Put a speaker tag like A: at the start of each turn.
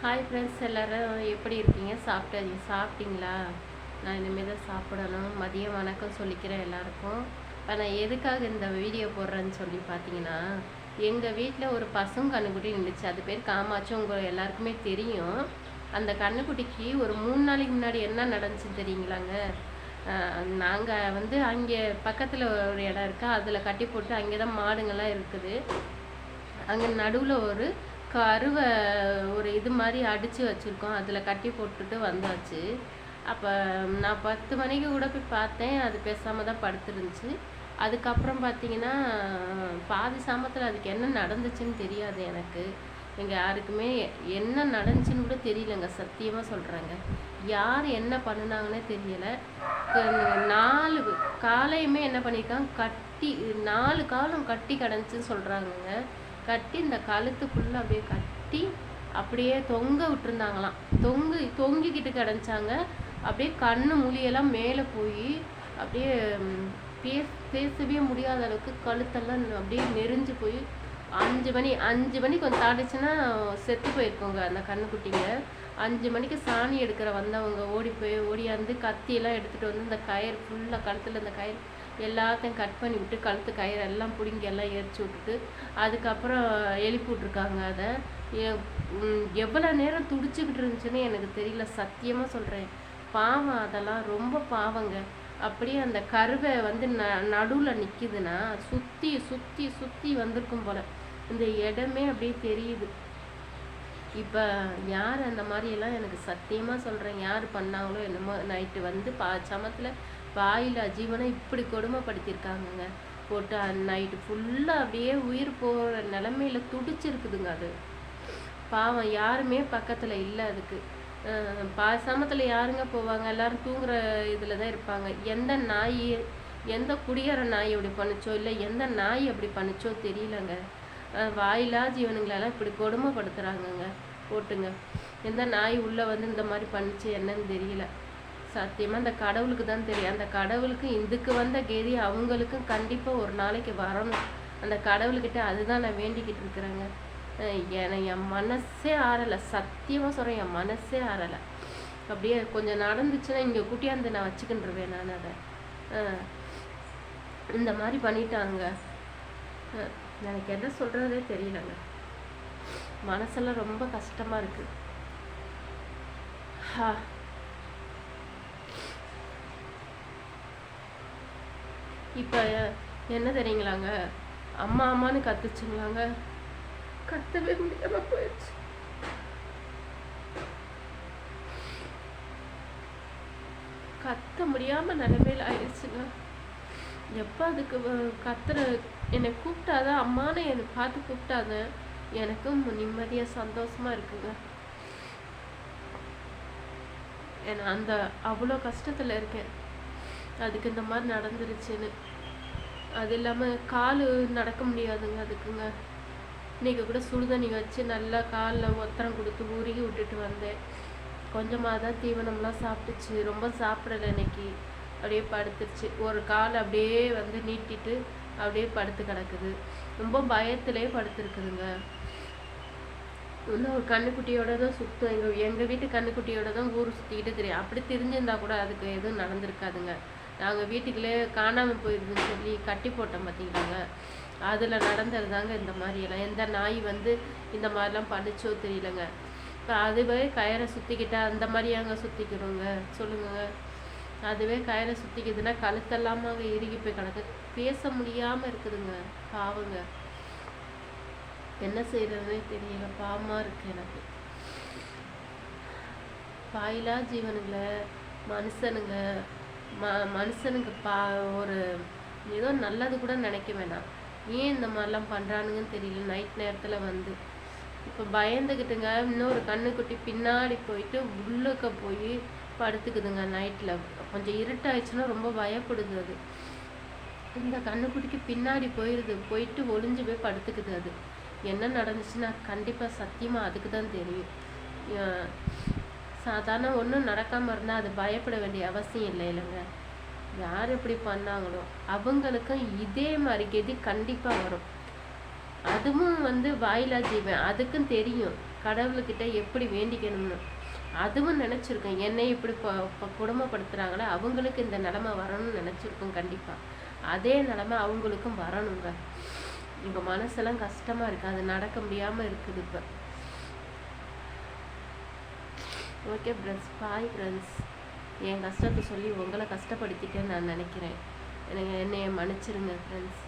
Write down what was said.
A: Hi friends, எல்லோரும் எப்படி இருக்கீங்க? சாப்பிட்டீங்களா? நான் இனிமேல் தான் சாப்பிடணும். மதியம் வணக்கம் சொல்லிக்கிறேன் எல்லாருக்கும். இப்போ நான் எதுக்காக இந்த வீடியோ போடுறேன்னு சொல்லி பார்த்தீங்கன்னா, எங்கள் வீட்டில் ஒரு பசுங்கன்னுக்குட்டி இருந்துச்சு. அது பேர் காமாட்சி. உங்கள் எல்லாருக்குமே தெரியும். அந்த கன்றுக்குட்டிக்கு ஒரு 3 நாளைக்கு முன்னாடி என்ன நடந்துச்சுன்னு தெரியுங்களாங்க? நாங்கள் அங்கே பக்கத்தில் ஒரு இடம் இருக்குது, அதில் கட்டி போட்டு அங்கே தான் மாடுங்கள்லாம் இருக்குது. அங்கே நடுவில் ஒரு கருவை ஒரு இது மாதிரி அடித்து வச்சுருக்கோம், அதில் கட்டி போட்டுட்டு வந்தாச்சு. அப்போ நான் 10 மணிக்கு கூட போய் பார்த்தேன், அது பேசாமல் தான் படுத்துருந்துச்சு. அதுக்கப்புறம் பார்த்தீங்கன்னா பாதி சாமத்தில் அதுக்கு என்ன நடந்துச்சுன்னு தெரியாது எனக்கு. எங்கள் யாருக்குமே என்ன நடந்துச்சுன்னு கூட தெரியலங்க, சத்தியமாக சொல்கிறேங்க. யார் என்ன பண்ணினாங்கன்னே தெரியலை. 4 காலையுமே என்ன பண்ணியிருக்காங்க, கட்டி 4 காலம் கட்டி கிடந்துச்சுன்னு சொல்கிறாங்கங்க. கட்டி இந்த கழுத்து ஃபுல்லாக அப்படியே கட்டி அப்படியே தொங்க விட்டுருந்தாங்களாம். தொங்கிக்கிட்டு கிடந்தாங்க. அப்படியே கண்ணு மொழியெல்லாம் மேலே போய் அப்படியே பேசவே முடியாத அளவுக்கு கழுத்தெல்லாம் அப்படியே நெறிஞ்சு போய் 5 மணி கொஞ்சம் தாண்டிச்சுன்னா செத்து போயிருக்கோங்க அந்த கண்ணுக்குட்டிங்க. 5 மணிக்கு சாணி எடுக்கிற வந்தவங்க ஓடியாந்து கத்தியெல்லாம் எடுத்துகிட்டு வந்து இந்த கயிறு ஃபுல்லாக கழுத்தில் இந்த கயிறு எல்லாத்தையும் கட் பண்ணி விட்டு கழுத்து கயிறு எல்லாம் பிடுங்கி எல்லாம் எரிச்சு விட்டுட்டு அதுக்கப்புறம் எழுப்பி விட்ருக்காங்க. அதை எவ்வளோ நேரம் துடிச்சிக்கிட்டு இருந்துச்சுன்னு எனக்கு தெரியல, சத்தியமாக சொல்கிறேன். பாவம், அதெல்லாம் ரொம்ப பாவங்க. அப்படியே அந்த கருவை நடுவில் நிற்கிதுன்னா சுற்றி சுற்றி சுற்றி வந்திருக்கும் போல் இந்த இடமே அப்படியே தெரியுது. இப்போ யார் அந்த மாதிரியெல்லாம் எனக்கு சத்தியமாக சொல்கிறேன், யார் பண்ணாங்களோ என்னமோ. நைட்டு சமத்தில் வாயில் ஜீவனை இப்படி கொடுமைப்படுத்தியிருக்காங்கங்க. போட்டு நைட்டு ஃபுல்லாக அப்படியே உயிர் போகிற நிலமையில துடிச்சிருக்குதுங்க. அது பாவம், யாருமே பக்கத்தில் இல்லை அதுக்கு. சமத்தில் யாருங்க போவாங்க? எல்லோரும் தூங்குற இதில் தான் இருப்பாங்க. எந்த குடியேற நாய் அப்படி பண்ணிச்சோ, இல்லை எந்த நாய் அப்படி பண்ணிச்சோ தெரியலங்க. வாயிலா ஜீவனுங்களெல்லாம் இப்படி கொடுமைப்படுத்துகிறாங்கங்க போட்டுங்க. எந்த நாய் உள்ளே இந்த மாதிரி பண்ணிச்சு என்னன்னு தெரியல. சத்தியமாக அந்த கடவுளுக்கு தான் தெரியும். அந்த கடவுளுக்கு இதுக்கு வந்த கெதி அவங்களுக்கும் கண்டிப்பாக ஒரு நாளைக்கு வரணும். அந்த கடவுள்கிட்ட அதுதான் நான் வேண்டிக்கிட்டு இருக்கிறேங்க. என் மனசே ஆறலை, சத்தியமாக சொல்கிறேன், என் மனசே ஆறலை. அப்படியே கொஞ்சம் நடந்துச்சுன்னா இங்கே குட்டியாந்து நான் வச்சுக்கிட்டுருவேன் நான் அதை. இந்த மாதிரி பண்ணிட்டாங்க. எனக்கு எதை சொல்கிறதே தெரியலங்க. மனசெல்லாம் ரொம்ப கஷ்டமாக இருக்குது. இப்போ என்ன தெரியுங்களாங்க, அம்மா அம்மான்னு கத்துச்சுங்களாங்க, கத்தவே முடியாம போயிடுச்சு. கத்த முடியாம நிலைமையில ஆயிடுச்சுங்க. எப்போ அதுக்கு கத்துற என்னை கூப்பிட்டாதான், அம்மானு என்னை பார்த்து கூப்பிட்டாத எனக்கும் நிம்மதியாக சந்தோஷமா இருக்குங்க. ஏன்னா அந்த அவ்வளோ கஷ்டத்தில் இருக்கேன், அதுக்கு இந்த மாதிரி நடந்துருச்சுன்னு. அது இல்லாமல் கால் நடக்க முடியாதுங்க அதுக்குங்க. இன்றைக்கி கூட சுடுதண்ணி வச்சு நல்லா காலில் ஒத்தரம் கொடுத்து உருகி விட்டுட்டு வந்தேன். கொஞ்சமாக தான் தீவனம்லாம் சாப்பிட்டுச்சு, ரொம்ப சாப்பிடலை இன்னைக்கு. அப்படியே படுத்துருச்சு. ஒரு கால் அப்படியே நீட்டிட்டு அப்படியே படுத்து கிடக்குது. ரொம்ப பயத்திலே படுத்துருக்குதுங்க. இன்னும் ஒரு கண்ணுக்குட்டியோட தான் சுற்றும். எங்கள் வீட்டு கண்ணுக்குட்டியோட தான் ஊர் சுற்றிக்கிட்டு தெரியும். அப்படி தெரிஞ்சிருந்தா கூட அதுக்கு எதுவும் நடந்திருக்காதுங்க. நாங்கள் வீட்டுக்குள்ளே காணாமல் போயிருதுன்னு சொல்லி கட்டி போட்டோம் பார்த்தீங்களாங்க, அதில் நடந்தது தாங்க இந்த மாதிரியெல்லாம். எந்த நாய் இந்த மாதிரிலாம் பண்ணிச்சோ தெரியலங்க. இப்போ அதுவே கயிறை சுற்றிக்கிட்டா அந்த மாதிரியாங்க சுற்றிக்கிறோங்க சொல்லுங்க. அதுவே கயிறை சுற்றிக்குதுன்னா கழுத்தெல்லாமாங்க இறுகி போய் கிடக்கு, பேச முடியாமல் இருக்குதுங்க. பாவங்க, என்ன செய்யறதுனே தெரியல, பாவமாக இருக்குது எனக்கு. வாயிலா ஜீவனுங்களை மனுஷனுங்க மனுஷனுக்கு ஒரு ஏதோ நல்லது கூட நினைக்க வேணாம். ஏன் இந்த மாதிரிலாம் பண்ணுறானுங்கன்னு தெரியல. நைட் நேரத்தில் இப்போ பயந்துக்கிட்டுங்க, இன்னொரு கண்ணுக்குட்டி பின்னாடி போயிட்டு உள்ளுக்க போய் படுத்துக்குதுங்க. நைட்டில் கொஞ்சம் இருட்டாயிடுச்சுன்னா ரொம்ப பயப்படுது அது. இந்த கண்ணுக்குட்டிக்கு பின்னாடி போயிட்டு ஒளிஞ்சு போய் படுத்துக்குது. அது என்ன நடந்துச்சுன்னா கண்டிப்பாக சத்தியமாக அதுக்கு தான் தெரியும். சாதாரண ஒன்றும் நடக்காமல் இருந்தால் அது பயப்பட வேண்டிய அவசியம் இல்லை இல்லைங்க. யார் எப்படி பண்ணாங்களோ அவங்களுக்கும் இதே மாதிரி கெதி கண்டிப்பாக வரும். அதுவும் வாயிலா ஜீவன், அதுக்கும் தெரியும். கடவுள்கிட்ட எப்படி வேண்டிக்கணும்னு. அதுவும் நினச்சிருக்கேன், என்னை இப்படி கொடுமைப்படுத்துகிறாங்களே அவங்களுக்கு இந்த நிலமை வரணும்னு நினச்சிருக்கோம். கண்டிப்பாக அதே நிலமை அவங்களுக்கும் வரணுங்க. எங்கள் மனசெல்லாம் கஷ்டமாக இருக்குது, அது நடக்க முடியாமல் இருக்குது இப்போ. Okay friends, bye friends. என் கஷ்டத்தை சொல்லி உங்களை கஷ்டப்படுத்திட்டேன்னு நான் நினைக்கிறேன். என்னைய மன்னிச்சிருங்க ஃப்ரெண்ட்ஸ்.